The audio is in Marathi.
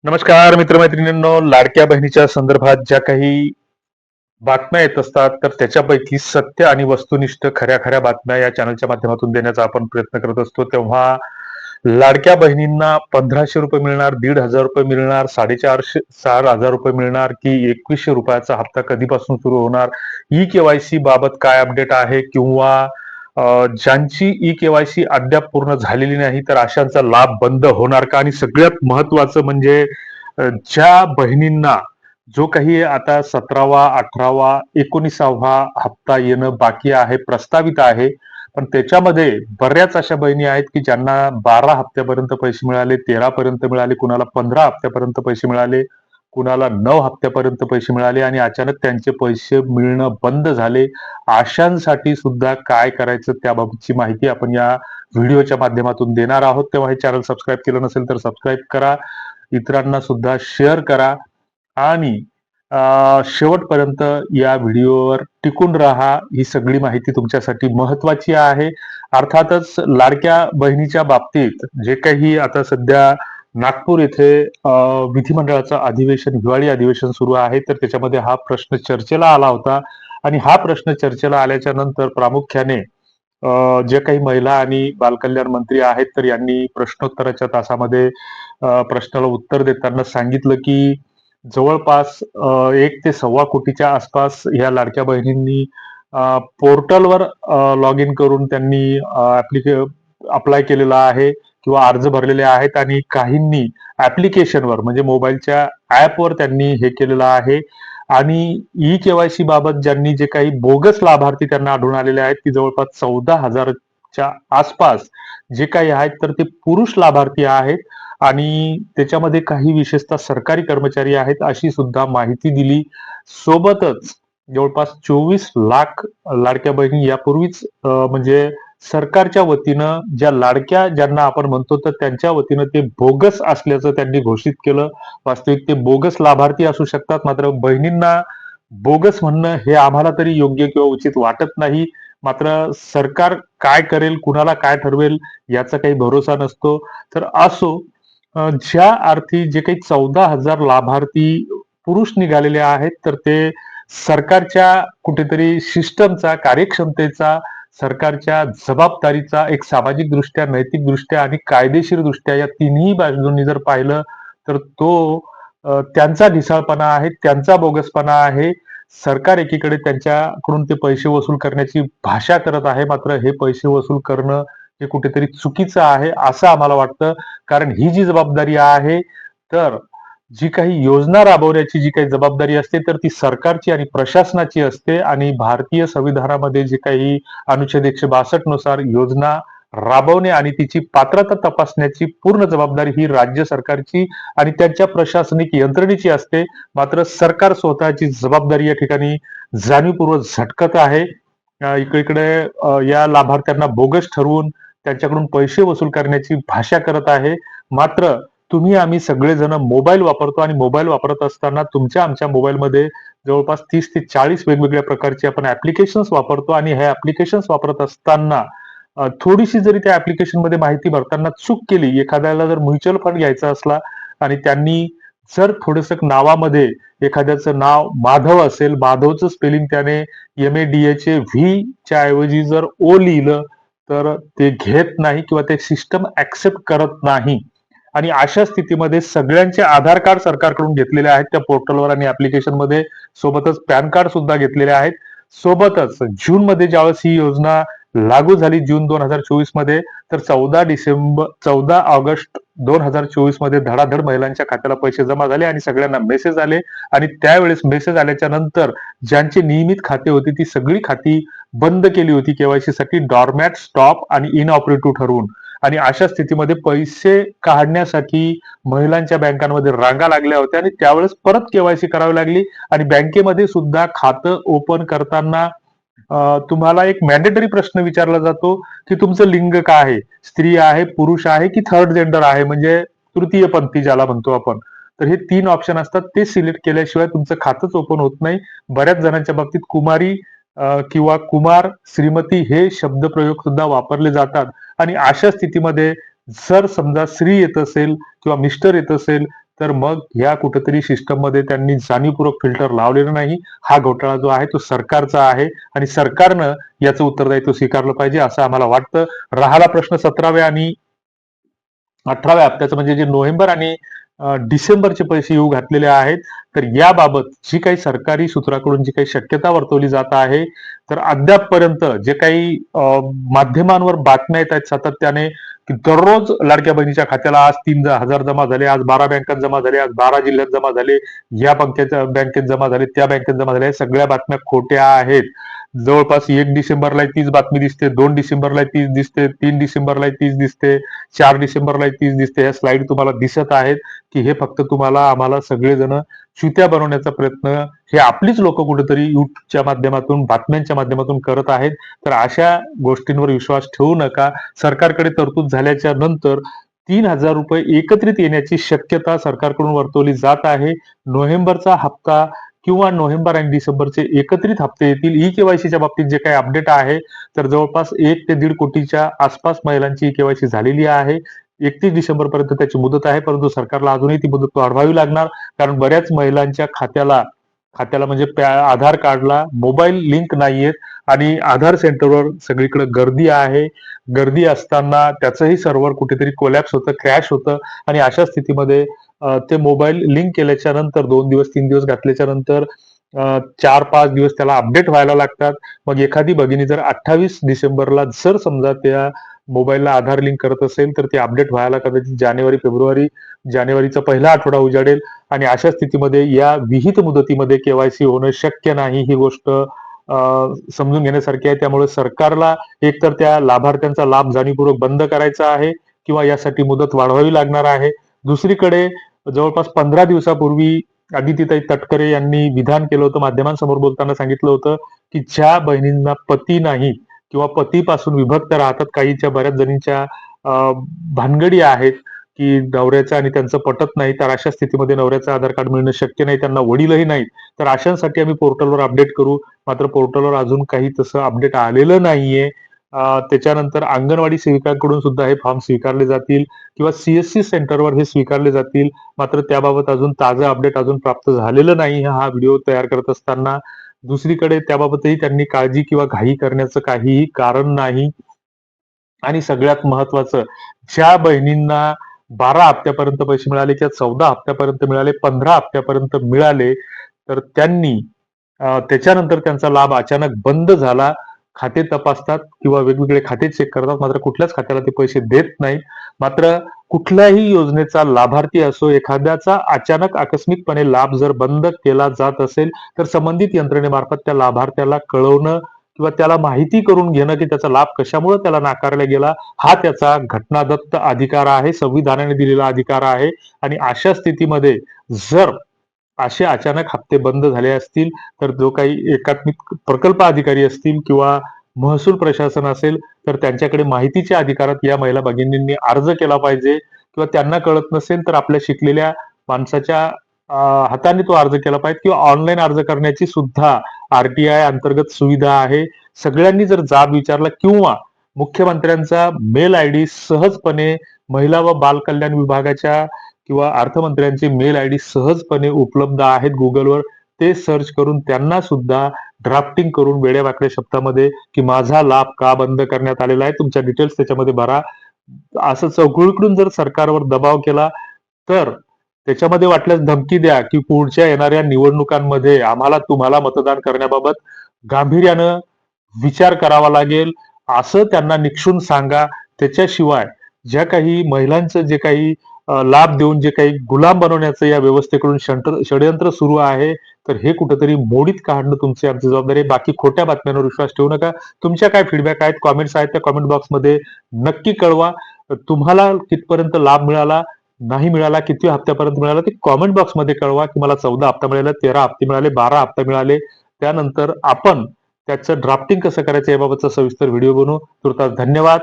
नमस्कार मित्रमैत्रिणींनो, लाडक्या बहिणीच्या संदर्भात ज्या काही बातम्या येत असतात तर त्याच्यापैकी सत्य आणि वस्तुनिष्ठ खऱ्या खऱ्या बातम्या या चॅनलच्या माध्यमातून देण्याचा आपण प्रयत्न करत असतो. तेव्हा लाडक्या बहिणींना 1500 रुपये मिळणार, 1500 रुपये मिळणार, 4,500 मिळणार की 2100 रुपयाचा हप्ता कधीपासून सुरू होणार, ई केवायसी बाबत काय अपडेट आहे किंवा ज्यांची ई केवायसी अद्याप पूर्ण झालेली नाही तर अशांचा लाभ बंद होणार का, आणि सगळ्यात महत्वाचं म्हणजे ज्या बहिणींना जो काही आता 17वा, 18वा, 19वा हप्ता येणं बाकी आहे, प्रस्तावित आहे, पण त्याच्यामध्ये बऱ्याच अशा बहिणी आहेत की ज्यांना 12 हप्त्यापर्यंत पैसे मिळाले, 13 पर्यंत मिळाले, कुणाला 15 हप्त्यापर्यंत पैसे मिळाले, कुणाला 9 हप्त्यापर्यंत पैसे मिळाले आणि अचानक त्यांचे पैसे मिळणं बंद झाले. अशांसाठी सुद्धा काय करायचं त्याबाबतची माहिती आपण या व्हिडिओच्या माध्यमातून देणार आहोत. तेव्हा हे चॅनल सबस्क्राईब केलं नसेल तर सबस्क्राईब करा, इतरांना सुद्धा शेअर करा आणि शेवटपर्यंत या व्हिडिओवर टिकून राहा. ही सगळी माहिती तुमच्यासाठी महत्वाची आहे. अर्थातच लाडक्या बहिणीच्या बाबतीत जे काही आता सध्या नागपूर येथे विधिमंडळाचं अधिवेशन, हिवाळी अधिवेशन सुरू आहे, तर त्याच्यामध्ये हा प्रश्न चर्चेला आला होता आणि हा प्रश्न चर्चेला आल्याच्या नंतर प्रामुख्याने जे काही महिला आणि बालकल्याण मंत्री आहेत तर यांनी प्रश्नोत्तराच्या तासामध्ये प्रश्नाला उत्तर देताना सांगितलं की जवळपास 1 ते 1.25 कोटीच्या आसपास ह्या लाडक्या बहिणींनी पोर्टलवर लॉग इन करून त्यांनी अप्लाय केलेला आहे किंवा अर्ज भरलेले आहेत आणि काहींनी ऍप्लिकेशनवर म्हणजे मोबाईलच्या ऍपवर त्यांनी हे केलेलं आहे. आणि ई केवायसी बाबत ज्यांनी जे काही बोगस लाभार्थी त्यांना आढळून आलेले आहेत ती जवळपास 14,000च्या आसपास जे काही आहेत तर ते पुरुष लाभार्थी आहेत आणि त्याच्यामध्ये काही विशेषतः सरकारी कर्मचारी आहेत अशी सुद्धा माहिती दिली. सोबतच जवळपास 24 लाख लाडक्या बहिणी यापूर्वीच म्हणजे सरकारच्या वतीनं ज्या लाडक्या ज्यांना आपण म्हणतो तर त्यांच्या वतीनं ते बोगस असल्याचं त्यांनी घोषित केलं. वास्तविक ते बोगस लाभार्थी असू शकतात, मात्र बहिणींना बोगस म्हणणं हे आम्हाला तरी योग्य किंवा उचित वाटत नाही. मात्र सरकार काय करेल, कुणाला काय ठरवेल याचा काही भरोसा नसतो. तर असो, ज्या अर्थी जे काही 14,000 लाभार्थी पुरुष निघालेले आहेत तर ते सरकारच्या कुठेतरी सिस्टमचा, कार्यक्षमतेचा, सरकारच्या जबाबदारीचा एक सामाजिक दृष्ट्या, नैतिक दृष्ट्या आणि कायदेशीर दृष्ट्या या तिन्ही बाजूंनी जर पाहिलं तर तो त्यांचा ढिसाळपणा आहे, त्यांचा बोगसपणा आहे. सरकार एकीकडे त्यांच्याकडून ते पैसे वसूल करण्याची भाषा करत आहे, मात्र हे पैसे वसूल करणं हे कुठेतरी चुकीचं आहे असं आम्हाला वाटतं. कारण ही जी जबाबदारी आहे तर जी काही योजना राबवण्याची जी काही जबाबदारी असते तर ती सरकारची आणि प्रशासनाची असते आणि भारतीय संविधानामध्ये जे काही अनुच्छेद 162 नुसार योजना राबवणे आणि तिची पात्रता तपासण्याची पूर्ण जबाबदारी ही राज्य सरकारची आणि त्यांच्या प्रशासनिक यंत्रणेची असते. मात्र सरकार स्वतःची जबाबदारी या ठिकाणी जाणीवपूर्वक झटकत आहे. इकडे या लाभार्थ्यांना बोगस ठरवून त्यांच्याकडून पैसे वसूल करण्याची भाषा करत आहे. मात्र तुम्ही आम्ही सगळेजण मोबाईल वापरतो आणि मोबाईल वापरत असताना तुमच्या आमच्या मोबाईलमध्ये जवळपास 30 ते 40 वेगवेगळ्या प्रकारचे आपण ऍप्लिकेशन्स वापरतो आणि हे ऍप्लिकेशन्स वापरत असताना थोडीशी जरी त्या ऍप्लिकेशन मध्ये माहिती भरताना चूक केली, एखाद्याला जर म्युच्युअल फंड घ्यायचा असला आणि त्यांनी जर थोडस नावामध्ये एखाद्याचं नाव माधव असेल, माधवचं स्पेलिंग त्याने MADHA च्या ऐवजी जर ओ लिहिलं तर ते घेत नाही किंवा ते सिस्टम ऍक्सेप्ट करत नाही. आणि अशा स्थितीमध्ये सगळ्यांचे आधार कार्ड सरकारकडून घेतलेले आहेत त्या पोर्टलवर आणि ऍप्लिकेशन मध्ये, सोबतच पॅन कार्ड सुद्धा घेतलेले आहेत. सोबतच जून मध्ये ज्यावेळेस ही योजना लागू झाली, जून 2024 मध्ये, तर 14 ऑगस्ट 2024 मध्ये धडाधड महिलांच्या खात्याला पैसे जमा झाले आणि सगळ्यांना मेसेज आले. आणि त्यावेळेस मेसेज आल्याच्या नंतर ज्यांची नियमित खाते होती ती सगळी खाती बंद केली होती केवायसी साठी, डॉर्मॅट, स्टॉप आणि इनऑपरेटिव्ह ठरवून. आणि अशा स्थितीमध्ये पैसे काढण्यासाठी महिलांच्या बँकांमध्ये रांगा लागल्या होत्या आणि त्यावेळेस परत केवायसी करावी लागली. आणि बँकेमध्ये सुद्धा खातं ओपन करताना तुम्हाला एक मॅन्डेटरी प्रश्न विचारला जातो की तुमचं लिंग काय आहे, स्त्री आहे, पुरुष आहे की थर्ड जेंडर आहे, म्हणजे तृतीय पंथी ज्याला म्हणतो आपण. तर हे 3 ऑप्शन असतात, ते सिलेक्ट केल्याशिवाय तुमचं खातंच ओपन होत नाही. बऱ्याच जणांच्या बाबतीत कुमारी किंवा कुमार, श्रीमती हे शब्दप्रयोग सुद्धा वापरले जातात. आणि अशा स्थितीमध्ये जर समजा स्त्री येत असेल किंवा मिस्टर येत असेल तर मग ह्या कुठेतरी सिस्टममध्ये त्यांनी जाणीवपूर्वक फिल्टर लावलेला नाही. हा घोटाळा जो आहे तो सरकारचा आहे आणि सरकारनं याचं उत्तरदायित्व स्वीकारलं पाहिजे असं आम्हाला वाटतं. राहिला प्रश्न 17व्या आणि 18व्या हप्त्याचं म्हणजे जे नोव्हेंबर आणि डिसेंबरचे पैसे येऊ घातलेले आहेत, तर याबाबत जी काही सरकारी सूत्राकडून जी काही शक्यता वर्तवली जात आहे, तर अद्यापपर्यंत जे काही माध्यमांवर बातम्या येत आहेत सातत्याने, की दररोज लाडक्या बहिणीच्या खात्याला आज 3,000 जमा झाले, आज 12 बँकात जमा झाले, आज 12 जिल्ह्यात जमा झाले, या बँकेत जमा झाले, त्या बँकेत जमा झाले, सगळ्या बातम्या खोट्या आहेत. जवळपास 1 डिसेंबरला तीच बातमी दिसते, 2 डिसेंबरला तीच दिसते, 3 डिसेंबरला तीच दिसते, 4 डिसेंबरला तीच दिसते. ह्या स्लाईड तुम्हाला दिसत आहेत, की हे फक्त तुम्हाला आम्हाला सगळेजण श्रुत्या बनवण्याचा प्रयत्न हे आपलीच लोक कुठेतरी युट्यूबच्या माध्यमातून बातम्यांच्या माध्यमातून करत आहेत. तर अशा गोष्टींवर विश्वास ठेवू नका. सरकारकडे तरतूद झाल्याच्या नंतर 3,000 रुपये एकत्रित येण्याची शक्यता सरकारकडून वर्तवली जात आहे. नोव्हेंबरचा हप्ता किंवा नोव्हेंबर आणि डिसेंबरचे एकत्रित हप्ते येतील. ई केवायसीच्या बाबतीत जे काही अपडेट आहे, तर जवळपास 1 ते 1.5 कोटीच्या आसपास महिलांची ई केवायसी झालेली आहे. 31 डिसेंबर पर्यंत त्याची मुदत आहे, परंतु सरकारला अजूनही ती मुदत वाढवावी लागणार, कारण बऱ्याच महिलांच्या खात्याला म्हणजे आधार कार्डला मोबाईल लिंक नाहीयेत आणि आधार सेंटरवर सगळीकडे गर्दी आहे. गर्दी असताना त्याचंही सर्व्हर कुठेतरी कोलॅप्स होतं, क्रॅश होतं आणि अशा स्थितीमध्ये ते मोबाईल लिंक केल्याच्या नंतर 2 दिवस 3 दिवस घातल्याच्या नंतर 4-5 दिवस त्याला अपडेट व्हायला लागतात. मग एखादी भगिनी जर 28 डिसेंबरला जर समजा त्या मोबाईलला आधार लिंक करत असेल, तर ते अपडेट व्हायला कदाचित जानेवारीचा पहिला आठवडा उजाडेल आणि अशा स्थितीमध्ये या विहित मुदतीमध्ये केवायसी होणं शक्य नाही. ही गोष्ट समजून घेण्यासारखी आहे. त्यामुळे सरकारला एकतर त्या लाभार्थ्यांचा लाभ जाणीवपूर्वक बंद करायचा आहे किंवा यासाठी मुदत वाढवावी लागणार आहे. दुसरीकडे जवळपास 15 दिवसापूर्वी अदितीताई तटकरे यांनी विधान केलं होतं, माध्यमांसमोर बोलताना सांगितलं होतं, की ज्या बहिणींना पती नाही किंवा पतीपासून विभक्त राहतात, काहीच्या बऱ्याच जणींच्या भानगडी आहेत, की नवऱ्याचं आणि त्यांचं पटत नाही, तर अशा स्थितीमध्ये नवऱ्याचं आधार कार्ड मिळणं शक्य नाही, त्यांना वडीलही नाहीत. तर अशांसाठी आम्ही पोर्टलवर अपडेट करू. मात्र पोर्टलवर अजून काही तसं अपडेट आलेलं नाहीये. त्याच्यानंतर अंगणवाडी सेविकांकडून सुद्धा हे फॉर्म स्वीकारले जातील किंवा सीएससी सेंटरवर हे स्वीकारले जातील. मात्र त्याबाबत अजून ताजं अपडेट अजून प्राप्त झालेलं नाही हा व्हिडिओ तयार करत असताना. दुसरीकडे त्याबाबतही त्यांनी काळजी किंवा घाई करण्याचं काहीही कारण नाही. आणि सगळ्यात महत्वाचं, ज्या बहिणींना 12 हप्त्यापर्यंत पैसे मिळाले किंवा 14 हप्त्यापर्यंत मिळाले, 15 हप्त्यापर्यंत मिळाले, तर त्यांनी त्याच्यानंतर त्यांचा लाभ अचानक बंद झाला. खाते तपासतात किंवा वेगवेगळे खाते चेक करतात, मात्र कुठल्याच खात्याला ते पैसे देत नाहीत. मात्र कुठल्याही योजनेचा लाभार्थी असो, एखाद्याचा अचानक आकस्मिकपणे लाभ जर बंद केला जात असेल, तर संबंधित यंत्रणेमार्फत त्या लाभार्थ्याला कळवणं किंवा त्याला माहिती करून घेणं, की त्याचा लाभ कशामुळे त्याला नाकारला गेला, हा त्याचा घटनादत्त अधिकार आहे, संविधानाने दिलेला अधिकार आहे. आणि अशा स्थितीमध्ये जर असे अचानक हप्ते बंद झाले असतील, तर जो काही एकात्मिक प्रकल्प अधिकारी असतील किंवा महसूल प्रशासन असेल, तर त्यांच्याकडे माहितीच्या अधिकारात या महिला भगिनींनी अर्ज केला पाहिजे किंवा त्यांना कळत नसेल तर आपल्या शिकलेल्या माणसाच्या हाताने तो अर्ज केला पाहिजे किंवा ऑनलाईन अर्ज करण्याची सुद्धा आरटीआय अंतर्गत सुविधा आहे. सगळ्यांनी जर जाब विचारला किंवा मुख्यमंत्र्यांचा मेल आयडी सहजपणे महिला व बाल कल्याण विभागाच्या किंवा अर्थमंत्र्यांचे मेल आयडी सहजपणे उपलब्ध आहेत गुगलवर, ते सर्च करून त्यांना सुद्धा ड्राफ्टिंग करून वेड्यावाकड्या शब्दामध्ये, की माझा लाभ का बंद करण्यात आलेला आहे, तुमच्या डिटेल्स त्याच्यामध्ये भरा, असं चौघडीकडून जर सरकारवर दबाव केला, तर त्याच्यामध्ये वाटल्यास धमकी द्या, की पुढच्या येणाऱ्या निवडणुकांमध्ये आम्हाला तुम्हाला मतदान करण्याबाबत गांभीर्यानं विचार करावा लागेल, असं त्यांना निक्षून सांगा. त्याच्याशिवाय ज्या काही महिलांचं जे काही लाभ देऊन जे काही गुलाम बनवण्याचं या व्यवस्थेकडून षडयंत्र सुरू आहे, तर हे कुठेतरी मोडीत काढणं तुमची आमची जबाबदारी आहे. बाकी खोट्या बातम्यांवर विश्वास ठेवू नका. तुमच्या काय फीडबॅक आहेत, कॉमेंट्स आहेत, त्या कमेंट बॉक्समध्ये नक्की कळवा. तुम्हाला कितपर्यंत लाभ मिळाला, नाही मिळाला, किती हप्त्यापर्यंत मिळाला, ते कॉमेंट बॉक्समध्ये कळवा, की मला 14 हप्ता मिळाला, 13 हप्ते मिळाले, 12 हप्ते मिळाले. त्यानंतर आपण त्याचं ड्राफ्टिंग कसं करायचं याबाबतचा सविस्तर व्हिडिओ बनवू. तुर्तास धन्यवाद.